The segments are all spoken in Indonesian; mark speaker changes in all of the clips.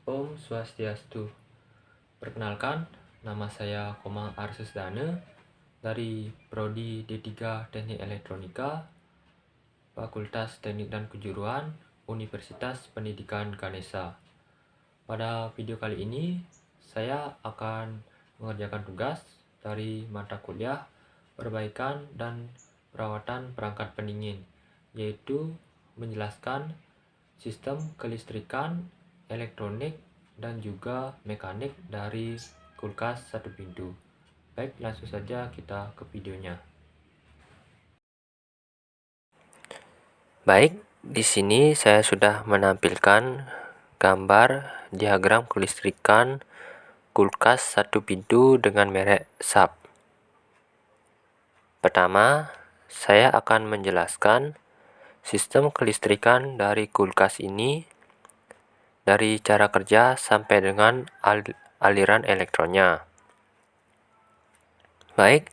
Speaker 1: Om Swastiastu. Perkenalkan, nama saya Komang Arsusdane dari Prodi D3 Teknik Elektronika, Fakultas Teknik dan Kejuruan, Universitas Pendidikan Ganesha. Pada video kali ini, saya akan mengerjakan tugas dari mata kuliah perbaikan dan perawatan perangkat pendingin, yaitu menjelaskan sistem kelistrikan, elektronik, dan juga mekanik dari kulkas satu pintu. Baik, langsung saja kita ke videonya.
Speaker 2: Baik, di sini saya sudah menampilkan gambar diagram kelistrikan kulkas satu pintu dengan merek SAP. Pertama, saya akan menjelaskan sistem kelistrikan dari kulkas ini dari cara kerja sampai dengan aliran elektronnya. Baik,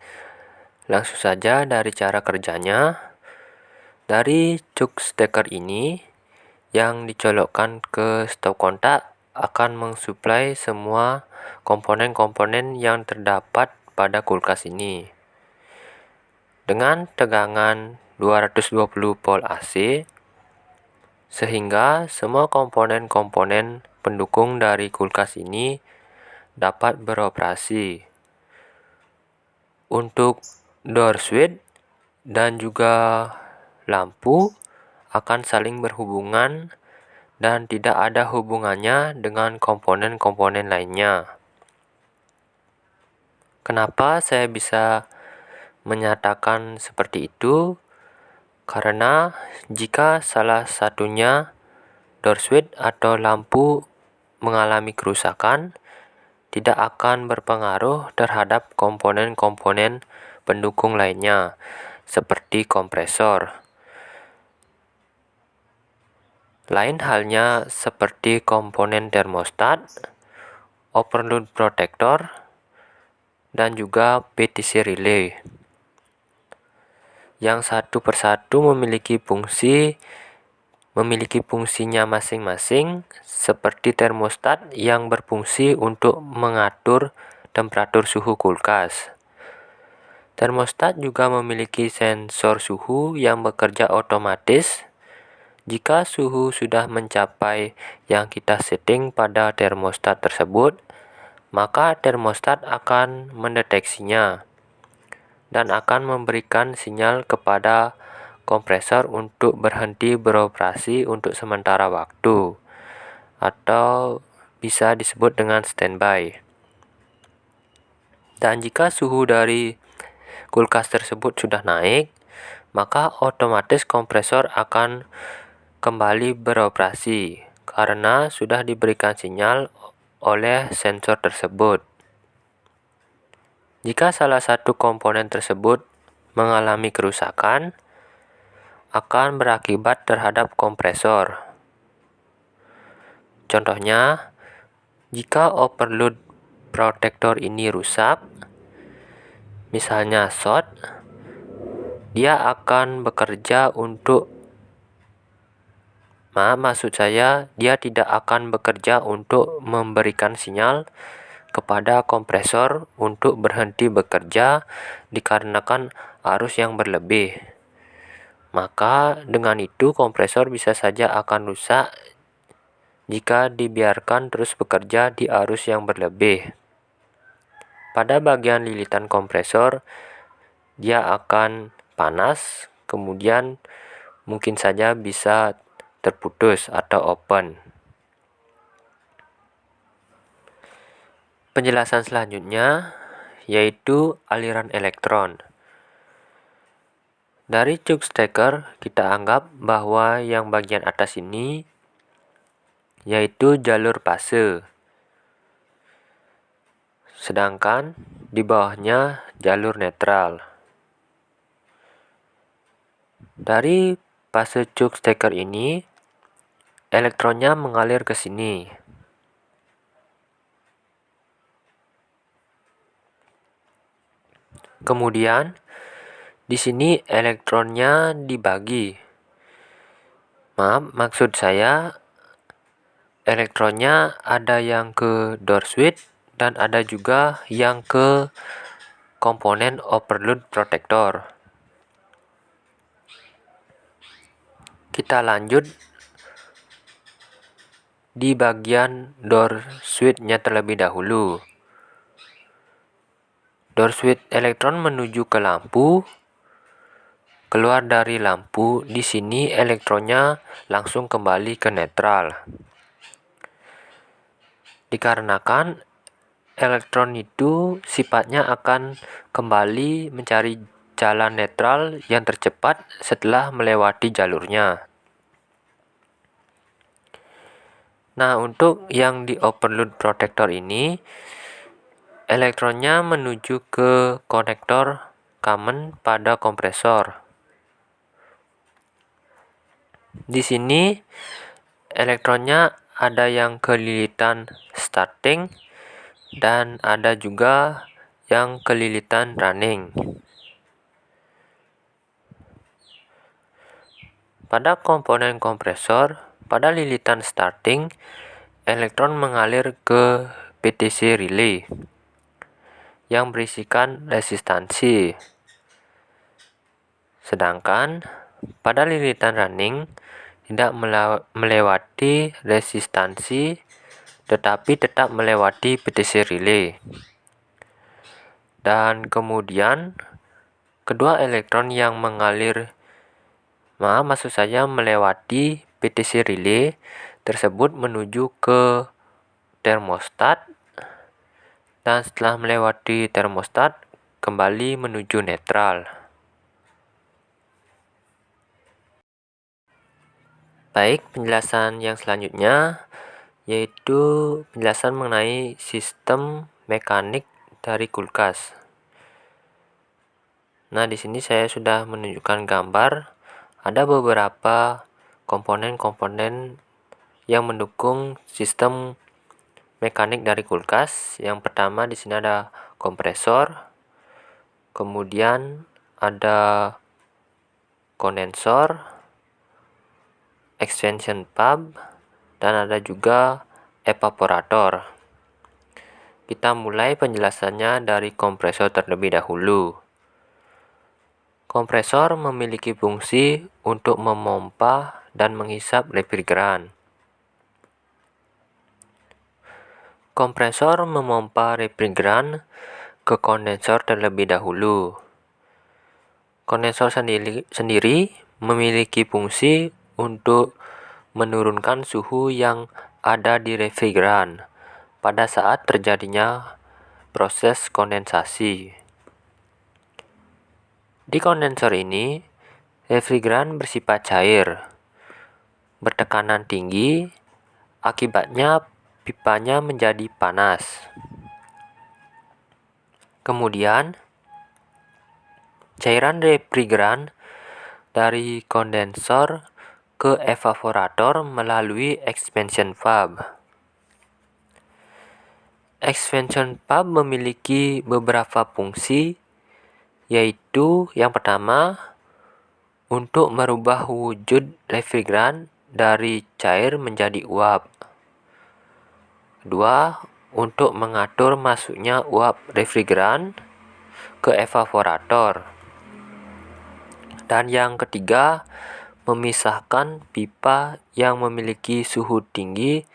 Speaker 2: langsung saja dari cara kerjanya. Dari cuk steker ini yang dicolokkan ke stop kontak akan mensuplai semua komponen-komponen yang terdapat pada kulkas ini. Dengan tegangan 220 volt AC, sehingga semua komponen-komponen pendukung dari kulkas ini dapat beroperasi. Untuk door switch dan juga lampu akan saling berhubungan dan tidak ada hubungannya dengan komponen-komponen lainnya. Kenapa saya bisa menyatakan seperti itu? Karena jika salah satunya door switch atau lampu mengalami kerusakan, tidak akan berpengaruh terhadap komponen-komponen pendukung lainnya, seperti kompresor. Lain halnya seperti komponen termostat, overload protector, dan juga PTC relay. Yang satu persatu memiliki fungsinya masing-masing, seperti termostat yang berfungsi untuk mengatur temperatur suhu kulkas. Termostat juga memiliki sensor suhu yang bekerja otomatis. Jika suhu sudah mencapai yang kita setting pada termostat tersebut, maka termostat akan mendeteksinya dan akan memberikan sinyal kepada kompresor untuk berhenti beroperasi untuk sementara waktu, atau bisa disebut dengan standby. Dan jika suhu dari kulkas tersebut sudah naik, maka otomatis kompresor akan kembali beroperasi karena sudah diberikan sinyal oleh sensor tersebut. Jika salah satu komponen tersebut mengalami kerusakan, akan berakibat terhadap kompresor. Contohnya, jika overload protector ini rusak, misalnya short, dia akan bekerja dia tidak akan bekerja untuk memberikan sinyal kepada kompresor untuk berhenti bekerja dikarenakan arus yang berlebih. Maka dengan itu kompresor bisa saja akan rusak jika dibiarkan terus bekerja di arus yang berlebih. Pada bagian lilitan kompresor, dia akan panas, kemudian mungkin saja bisa terputus atau open. Penjelasan selanjutnya yaitu aliran elektron. Dari cuk steker kita anggap bahwa yang bagian atas ini yaitu jalur fase, sedangkan di bawahnya jalur netral. Dari fase cuk steker ini, elektronnya mengalir ke sini. Kemudian di sini elektronnya dibagi. Maksud saya elektronnya ada yang ke door switch dan ada juga yang ke komponen overload protector. Kita lanjut di bagian door switch-nya terlebih dahulu. Door switch elektron menuju ke lampu. Keluar dari lampu, di sini elektronnya langsung kembali ke netral. Dikarenakan elektron itu sifatnya akan kembali mencari jalan netral yang tercepat setelah melewati jalurnya. Nah, untuk yang di overload protector ini, elektronnya menuju ke konektor common pada kompresor. Di sini elektronnya ada yang ke lilitan starting dan ada juga yang ke lilitan running. Pada komponen kompresor, pada lilitan starting, elektron mengalir ke PTC relay yang berisikan resistansi. Sedangkan pada lilitan running tidak melewati resistansi tetapi tetap melewati PTC relay. Dan kemudian kedua elektron yang melewati PTC relay tersebut menuju ke termostat, dan setelah melewati termostat kembali menuju netral. Baik, penjelasan yang selanjutnya yaitu penjelasan mengenai sistem mekanik dari kulkas. Nah, di sini saya sudah menunjukkan gambar. Ada beberapa komponen-komponen yang mendukung sistem mekanik dari kulkas. Yang pertama di sini ada kompresor, kemudian ada kondensor, expansion pump, dan ada juga evaporator. Kita mulai penjelasannya dari kompresor terlebih dahulu. Kompresor memiliki fungsi untuk memompa dan menghisap refrigeran. Kompresor memompa refrigeran ke kondensor terlebih dahulu. Kondensor sendiri memiliki fungsi untuk menurunkan suhu yang ada di refrigeran pada saat terjadinya proses kondensasi. Di kondensor ini, refrigeran bersifat cair, bertekanan tinggi, akibatnya pipanya menjadi panas. Kemudian, cairan refrigeran dari kondensor ke evaporator melalui expansion valve. Expansion valve memiliki beberapa fungsi, yaitu yang pertama, untuk merubah wujud refrigeran dari cair menjadi uap. Kedua, untuk mengatur masuknya uap refrigeran ke evaporator. Dan yang ketiga, memisahkan pipa yang memiliki suhu tinggi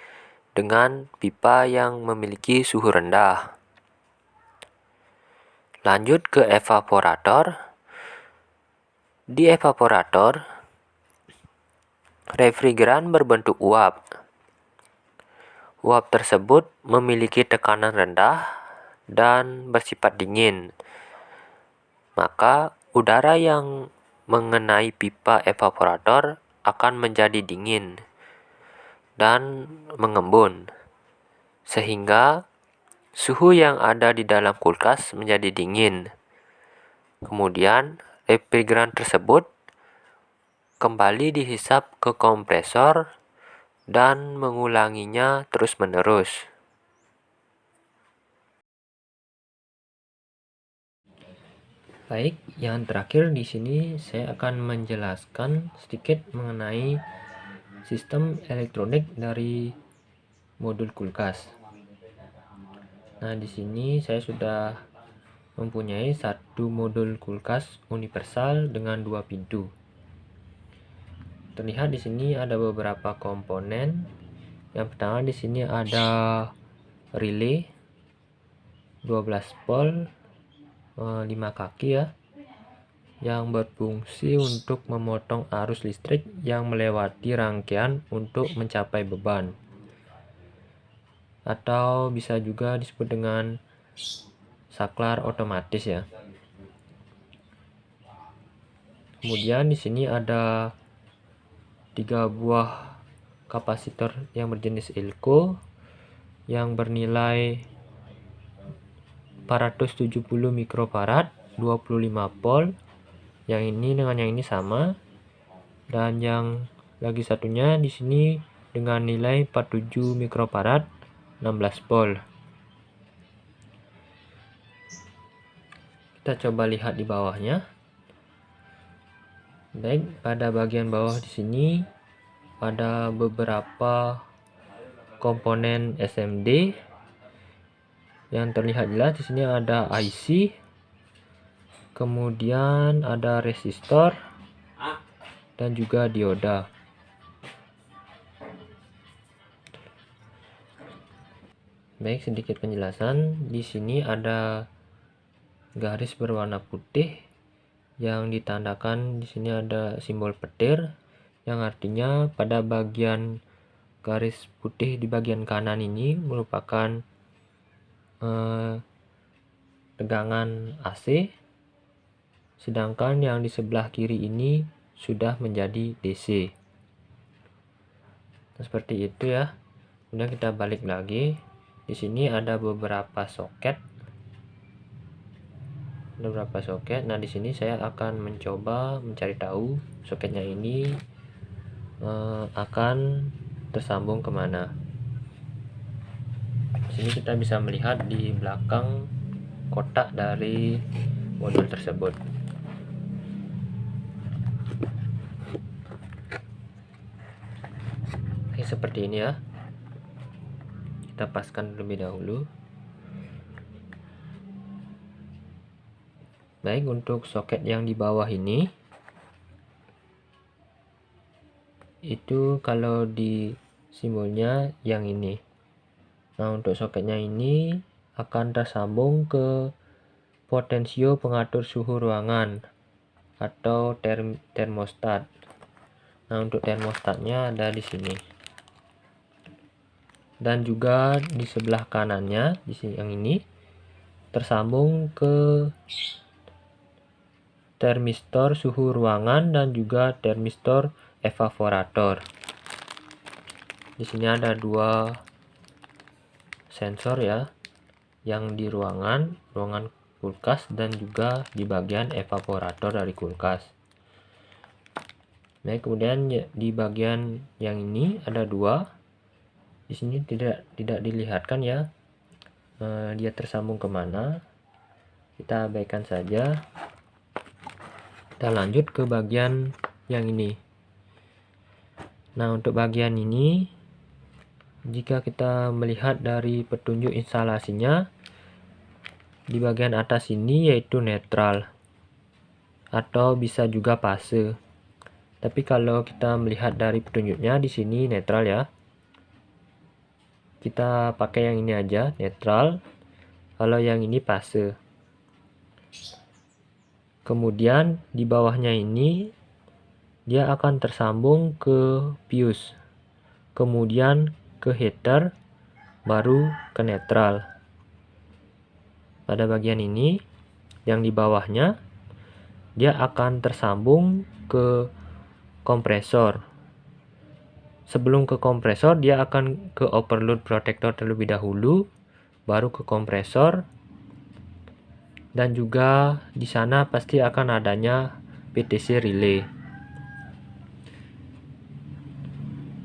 Speaker 2: dengan pipa yang memiliki suhu rendah. Lanjut ke evaporator. Di evaporator, refrigeran berbentuk uap. Uap tersebut memiliki tekanan rendah dan bersifat dingin. Maka udara yang mengenai pipa evaporator akan menjadi dingin dan mengembun, sehingga suhu yang ada di dalam kulkas menjadi dingin. Kemudian refrigeran tersebut kembali dihisap ke kompresor dan mengulanginya terus-menerus. Baik, yang terakhir di sini saya akan menjelaskan sedikit mengenai sistem elektronik dari
Speaker 1: modul kulkas. Nah, di sini saya sudah mempunyai satu modul kulkas universal dengan 2 pintu. Terlihat di sini ada beberapa komponen. Yang pertama di sini ada relay 12 volt 5 kaki ya, yang berfungsi untuk memotong arus listrik yang melewati rangkaian untuk mencapai beban, atau bisa juga disebut dengan saklar otomatis ya. Kemudian di sini ada 3 buah kapasitor yang berjenis Elco yang bernilai 470 mikrofarad 25 volt. Yang ini dengan yang ini sama, dan yang lagi satunya di sini dengan nilai 47 mikrofarad 16 volt. Kita coba lihat di bawahnya. Baik, pada bagian bawah di sini ada beberapa komponen SMD yang terlihat jelas. Di sini ada IC, kemudian ada resistor dan juga dioda. Baik, sedikit penjelasan. Di sini ada garis berwarna putih yang ditandakan. Di sini ada simbol petir, yang artinya pada bagian garis putih di bagian kanan ini merupakan tegangan AC, sedangkan yang di sebelah kiri ini sudah menjadi DC. Nah, seperti itu ya. Kemudian kita balik lagi. Di sini ada beberapa soket. Nah, di sini saya akan mencoba mencari tahu soketnya ini akan tersambung kemana. Di sini kita bisa melihat di belakang kotak dari modul tersebut. Oke, seperti ini ya. Kita paskan terlebih dahulu. Baik, untuk soket yang di bawah ini, itu kalau di simbolnya yang ini. Nah, untuk soketnya ini akan tersambung ke potensio pengatur suhu ruangan atau termostat. Nah, untuk termostatnya ada di sini. Dan juga di sebelah kanannya, di sini yang ini tersambung ke termistor suhu ruangan dan juga termistor evaporator. Di sini ada 2 sensor ya, yang di ruangan kulkas dan juga di bagian evaporator dari kulkas. Nah, kemudian di bagian yang ini ada 2. Di sini tidak dilihatkan ya, dia tersambung kemana. Kita abaikan saja. Kita lanjut ke bagian yang ini. Nah, untuk bagian ini, jika kita melihat dari petunjuk instalasinya, di bagian atas ini yaitu netral atau bisa juga fase. Tapi kalau kita melihat dari petunjuknya di sini netral ya. Kita pakai yang ini aja, netral. Kalau yang ini fase. Kemudian di bawahnya ini dia akan tersambung ke fuse, kemudian ke heater, baru ke netral. Pada bagian ini yang di bawahnya dia akan tersambung ke kompresor. Sebelum ke kompresor dia akan ke overload protector terlebih dahulu, baru ke kompresor. Dan juga di sana pasti akan adanya PTC relay.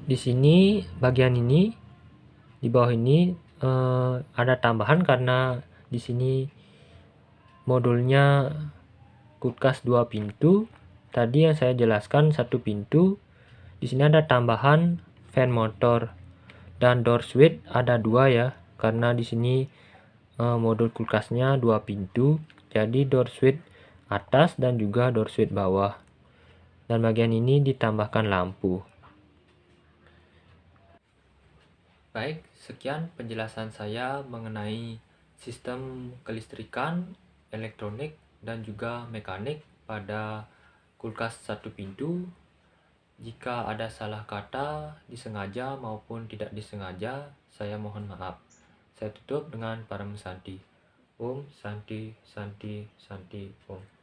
Speaker 1: Di sini bagian ini di bawah ini ada tambahan karena di sini modulnya kulkas 2 pintu. Tadi yang saya jelaskan 1 pintu. Di sini ada tambahan fan motor Dan door switch ada 2 ya, karena di sini modul kulkasnya 2 pintu, jadi door switch atas dan juga door switch bawah. Dan bagian ini ditambahkan lampu. Baik, sekian penjelasan saya mengenai sistem kelistrikan, elektronik, dan juga mekanik pada kulkas 1 pintu. Jika ada salah kata, disengaja maupun tidak disengaja, saya mohon maaf. Saya tutup dengan Param Santi. Om Santi Santi Santi Om.